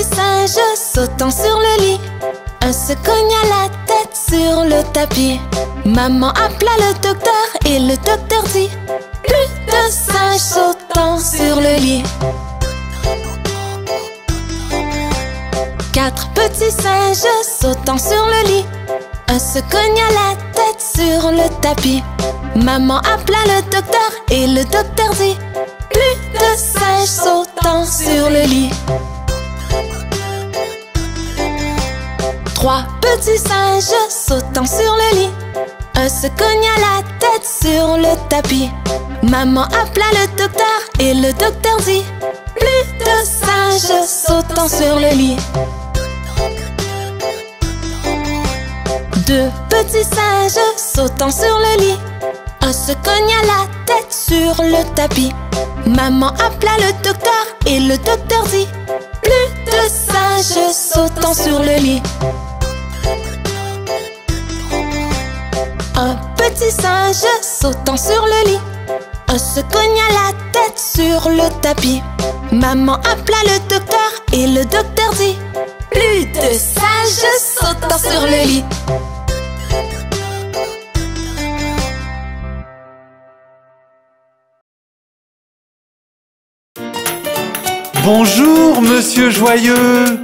singe sautant sur le lit. Un se cogna la tête sur le tapis. Maman appela le docteur et le docteur dit: plus de singes sautant sur le lit. 4 petits singes sautant sur le lit. Un se cogna la tête sur le tapis. Maman appela le docteur et le docteur dit: plus de singes sautant sur le lit. 3 petits singes sautant sur le lit. Un se cogna la tête sur le tapis. Maman appela le docteur et le docteur dit: plus de singes sautant sur le lit. 2 petits singes sautant sur le lit. Un se cogna la tête sur le tapis. Maman appela le docteur et le docteur dit: plus de singes sautant sur le lit. Un petit singe sautant sur le lit. Un se cogna la tête sur le tapis. Maman appela le docteur et le docteur dit: plus de singes sautant sur le lit. Bonjour, monsieur Joyeux.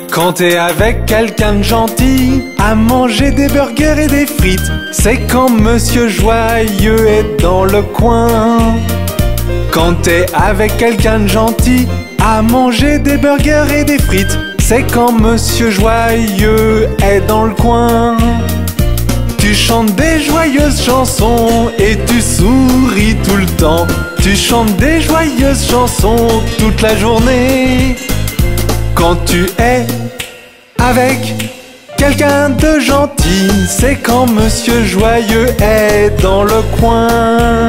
Quand t'es avec quelqu'un de gentil, à manger des burgers et des frites, c'est quand monsieur Joyeux est dans le coin. Quand t'es avec quelqu'un de gentil, à manger des burgers et des frites, c'est quand monsieur Joyeux est dans le coin. Tu chantes des joyeuses chansons et tu souris tout le temps. Tu chantes des joyeuses chansons toute la journée. Quand tu es avec quelqu'un de gentil, c'est quand monsieur Joyeux est dans le coin.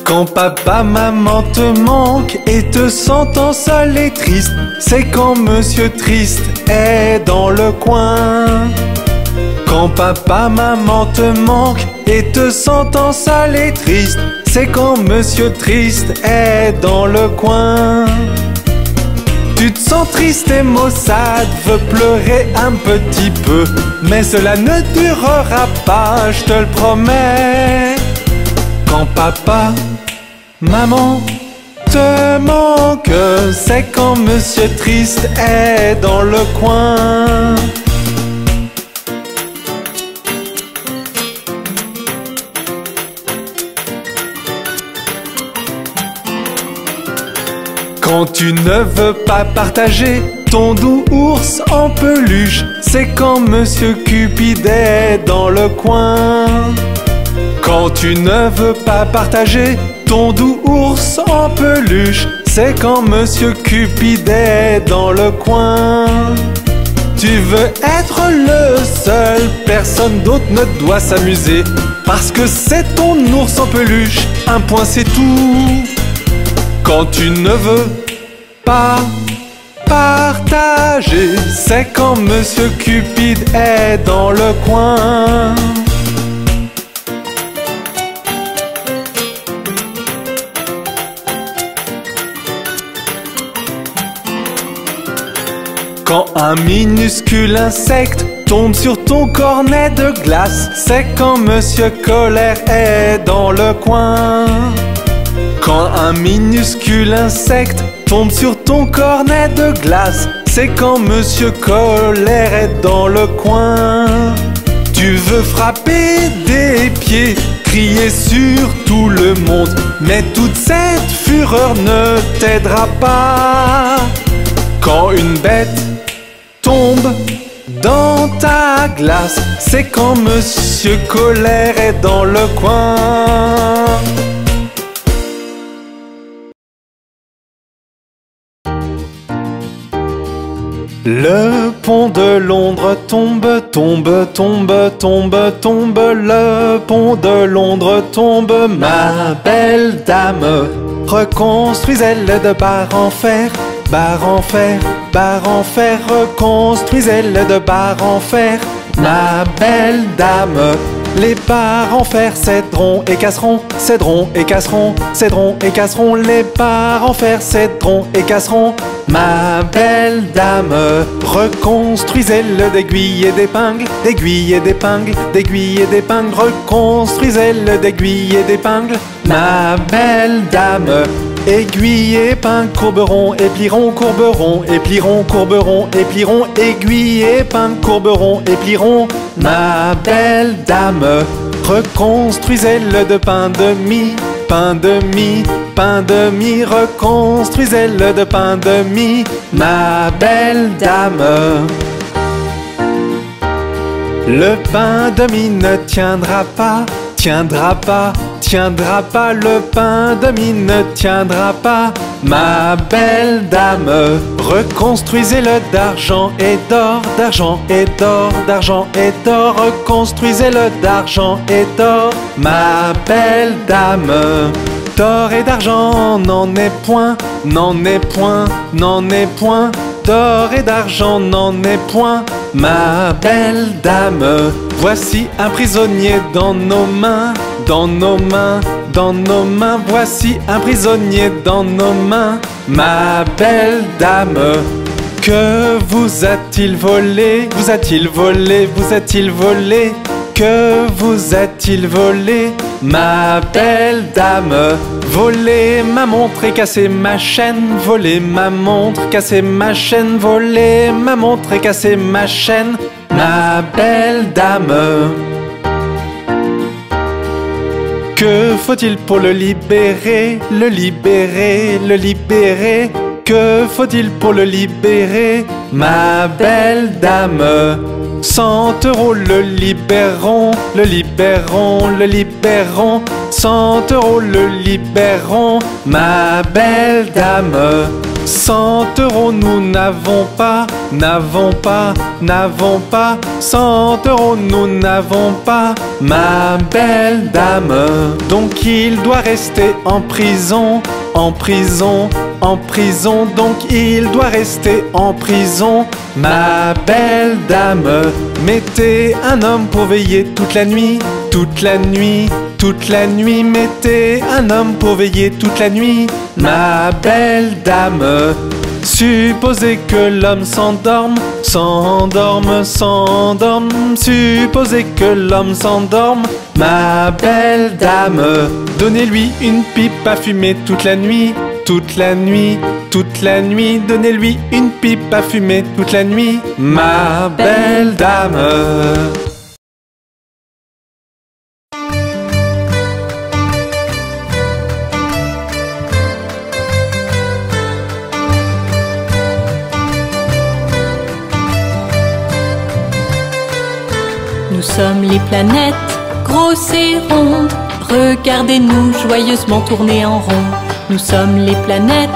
Quand papa, maman te manque et te sentant seul et triste, c'est quand monsieur Triste est dans le coin. Quand papa, maman te manque et te sentant seul et triste, c'est quand monsieur Triste est dans le coin. Tu te sens triste et maussade, veux pleurer un petit peu, mais cela ne durera pas, je te le promets. Quand papa, maman te manque, c'est quand monsieur Triste est dans le coin. Quand tu ne veux pas partager ton doux ours en peluche, c'est quand monsieur Cupide est dans le coin. Quand tu ne veux pas partager ton doux ours en peluche, c'est quand monsieur Cupide est dans le coin. Tu veux être le seul, personne d'autre ne doit s'amuser, parce que c'est ton ours en peluche, un point c'est tout. Quand tu ne veux pas partager, c'est quand monsieur Cupide est dans le coin. Quand un minuscule insecte tombe sur ton cornet de glace, c'est quand monsieur Colère est dans le coin. Quand un minuscule insecte tombe sur ton cornet de glace, c'est quand monsieur Colère est dans le coin. Tu veux frapper des pieds, crier sur tout le monde, mais toute cette fureur ne t'aidera pas. Quand une bête tombe dans ta glace, c'est quand monsieur Colère est dans le coin. Le pont de Londres tombe, tombe, tombe, tombe, tombe. Le pont de Londres tombe, ma belle dame. Reconstruisez-le de barre en fer, barre en fer, barres en fer, reconstruisez-le de barres en fer. Ma belle dame, les barres en fer céderont et casseront, céderont et casseront, céderont et casseront. Les barres en fer céderont et casseront. Ma belle dame, reconstruisez-le d'aiguilles et d'épingles, d'aiguilles et d'épingles, d'aiguilles et d'épingles. Reconstruisez-le d'aiguilles et d'épingles. Ma belle dame, aiguilles et épingles courberont et plieront, courberont et plieront, courberont et plieront. Aiguilles et épingles courberont et plieront. Ma belle dame, reconstruisez-le de pain de mie, pain de mie, pain de mie. Reconstruisez-le de pain de mie. Ma belle dame. Le pain de mie ne tiendra pas, tiendra pas, tiendra pas. Le pain de mie ne tiendra pas. Ma belle dame, reconstruisez-le d'argent et d'or, d'argent et d'or, d'argent et d'or. Reconstruisez-le d'argent et d'or. Ma belle dame, d'or et d'argent n'en est point, n'en est point, n'en est point. D'or et d'argent n'en est point. Ma belle dame, voici un prisonnier dans nos mains, dans nos mains, dans nos mains. Voici un prisonnier dans nos mains. Ma belle dame, que vous a-t-il volé? Vous a-t-il volé? Vous a-t-il volé? Que vous a-t-il volé? Ma belle dame, volé ma montre et cassé ma chaîne, volé ma montre, cassé ma chaîne, volé ma montre et cassé ma chaîne. Ma belle dame, que faut-il pour le libérer? Le libérer, le libérer. Que faut-il pour le libérer? Ma belle dame, 100 € le libéreront, le libéreront, le libéreront. 100 € le libéreront. Ma belle dame, 100 € nous n'avons pas, n'avons pas, n'avons pas. 100 € nous n'avons pas. Ma belle dame, donc il doit rester en prison, en prison, en prison. Donc il doit rester en prison. Ma belle dame, mettez un homme pour veiller toute la nuit, toute la nuit, toute la nuit. Mettez un homme pour veiller toute la nuit. Ma belle dame, supposez que l'homme s'endorme, s'endorme, s'endorme. Supposez que l'homme s'endorme. Ma belle dame, donnez-lui une pipe à fumer toute la nuit, toute la nuit, toute la nuit. Donnez-lui une pipe à fumer toute la nuit. Ma belle dame. Nous sommes les planètes, grosses et rondes. Regardez-nous joyeusement tourner en rond. Nous sommes les planètes,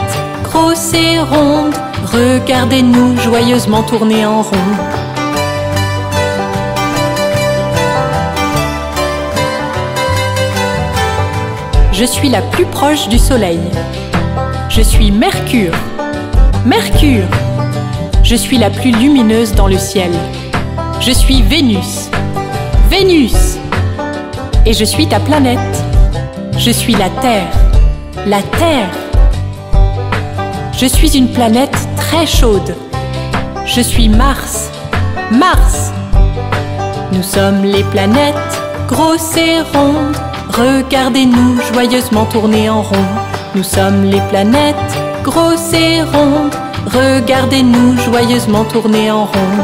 grosses et rondes. Regardez-nous joyeusement tourner en rond. Je suis la plus proche du Soleil. Je suis Mercure. Mercure. Je suis la plus lumineuse dans le ciel. Je suis Vénus. Vénus. Et je suis ta planète. Je suis la Terre. La Terre. Je suis une planète très chaude. Je suis Mars. Mars. Nous sommes les planètes, grosses et rondes. Regardez-nous joyeusement tourner en rond. Nous sommes les planètes, grosses et rondes. Regardez-nous joyeusement tourner en rond.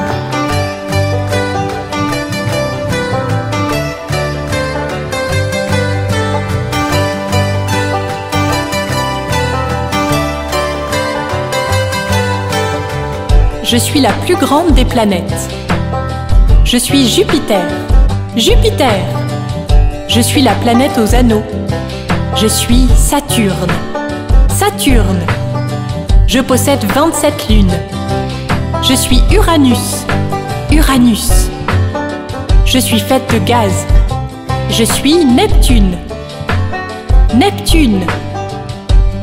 Je suis la plus grande des planètes. Je suis Jupiter. Jupiter. Je suis la planète aux anneaux. Je suis Saturne. Saturne. Je possède 27 lunes. Je suis Uranus. Uranus. Je suis faite de gaz. Je suis Neptune. Neptune.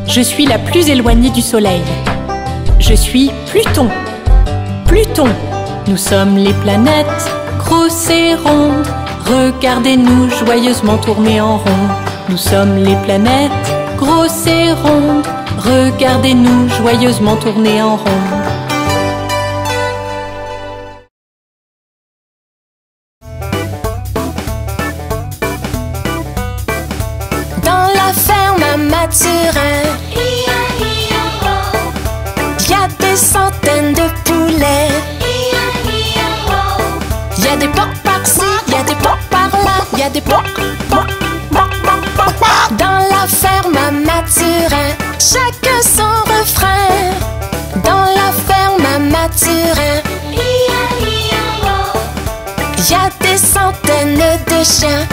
Je suis la plus éloignée du Soleil. Je suis Pluton. Pluton. Nous sommes les planètes, grosses et rondes. Regardez-nous joyeusement tourner en rond. Nous sommes les planètes, grosses et rondes. Regardez-nous joyeusement tourner en rond. Dans la ferme à Mathurin, y a des centaines de poulets. Y a des porcs par-ci, y a des porcs par-là, y a des porcs. Dans la ferme à Mathurin, chacun son refrain. Dans la ferme à Mathurin, y a des centaines de chiens.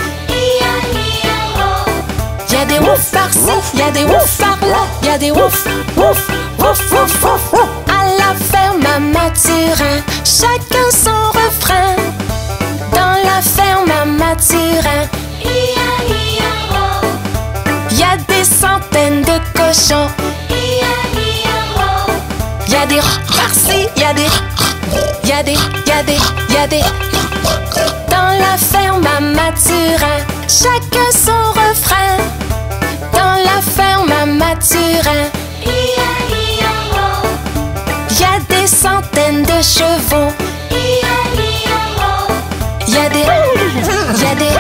Y a des ouf par-ci, y a des ouf par-là, y a des ouf, ouf, ouf, ouf, ouf. À la ferme à Mathurin, chacun son refrain. Dans la ferme à Mathurin, y a des centaines de cochons. Y a des par-ci, y a des, y a des, y a des, y a des. Dans la ferme à Mathurin, chacun son refrain. Dans la ferme à Mathurin, y a des centaines de chevaux. Y a des, y a des,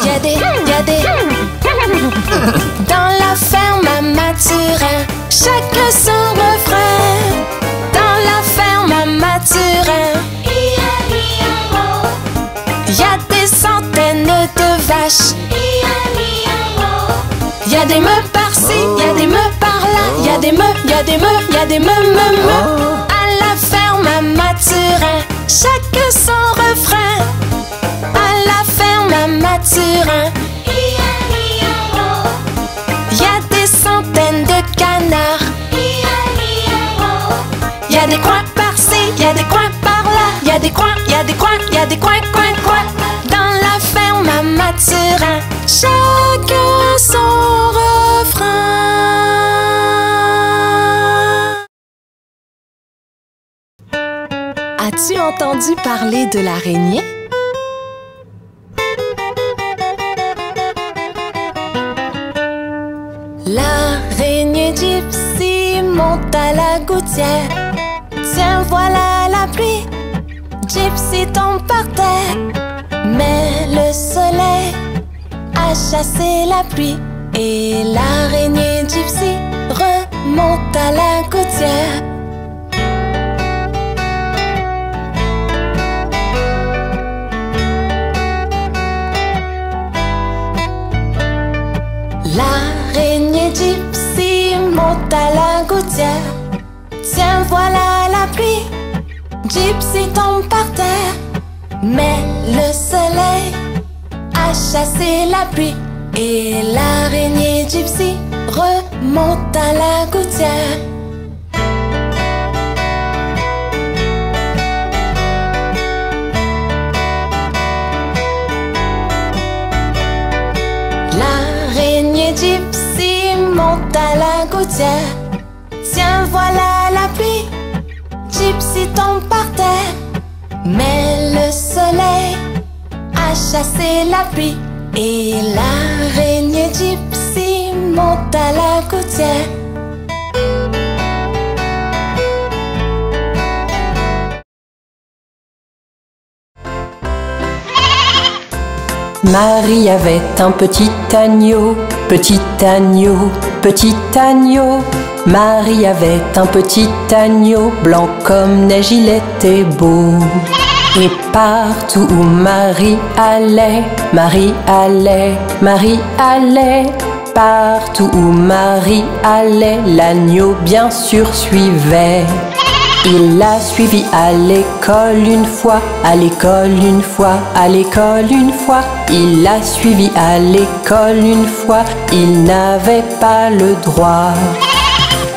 y a des, y a des. Dans la ferme à Mathurin, chacun son refrain. Dans la ferme à Mathurin, y a des centaines de vaches. Y a des meux par-ci, y a des meux par-là, y a des meux, y a des meux, y a des meux. À la ferme à Mathurin, chacun son refrain. À la ferme à Mathurin, y a des centaines de canards. Y a des coins par-ci, y a des coins par-là, y a des coins, y a des coins, y a des coins, coins, coins. Dans la ferme à Mathurin, chacun son refrain. As-tu entendu parler de l'araignée? L'araignée Gypsy monte à la gouttière. Tiens, voilà la pluie. Gypsy tombe par terre. Mais le soleil a chassé la pluie. Et l'araignée Gypsy remonte à la gouttière. L'araignée Gypsy monte à la gouttière. Tiens, voilà la pluie. Gypsy tombe par terre. Mais le soleil a chassé la pluie. Et l'araignée Gypsy remonte à la gouttière. L'araignée Gypsy monte à la gouttière. Tiens, voilà la pluie. Gypsy tombe par terre. Mais le soleil a chassé la pluie. Et l'araignée Gypsy monte à la gouttière. Marie avait un petit agneau, petit agneau, petit agneau. Marie avait un petit agneau, blanc comme neige, il était beau. Et partout où Marie allait, Marie allait, Marie allait. Partout où Marie allait, l'agneau bien sûr suivait. Il l'a suivi à l'école une fois, à l'école une fois, à l'école une fois. Il l'a suivi à l'école une fois, il n'avait pas le droit.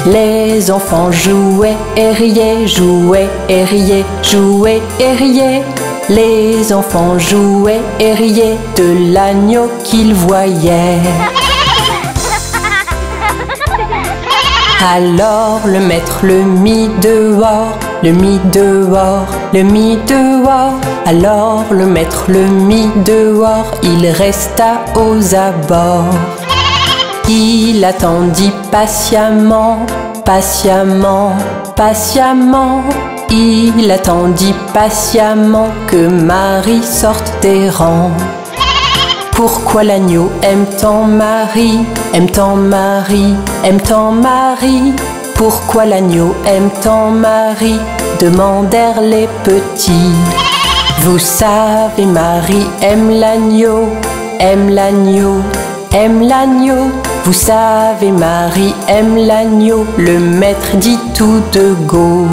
Les enfants jouaient et riaient, jouaient et riaient, jouaient et riaient. Les enfants jouaient et riaient de l'agneau qu'ils voyaient. Alors le maître le mit dehors, le mit dehors, le mit dehors. Alors le maître le mit dehors, il resta aux abords. Il attendit patiemment, patiemment, patiemment. Il attendit patiemment que Marie sorte des rangs. Pourquoi l'agneau aime tant Marie, aime tant Marie, aime tant Marie? Pourquoi l'agneau aime tant Marie? Demandèrent les petits. Vous savez, Marie aime l'agneau, aime l'agneau, aime l'agneau. Vous savez, Marie aime l'agneau, le maître dit tout de go.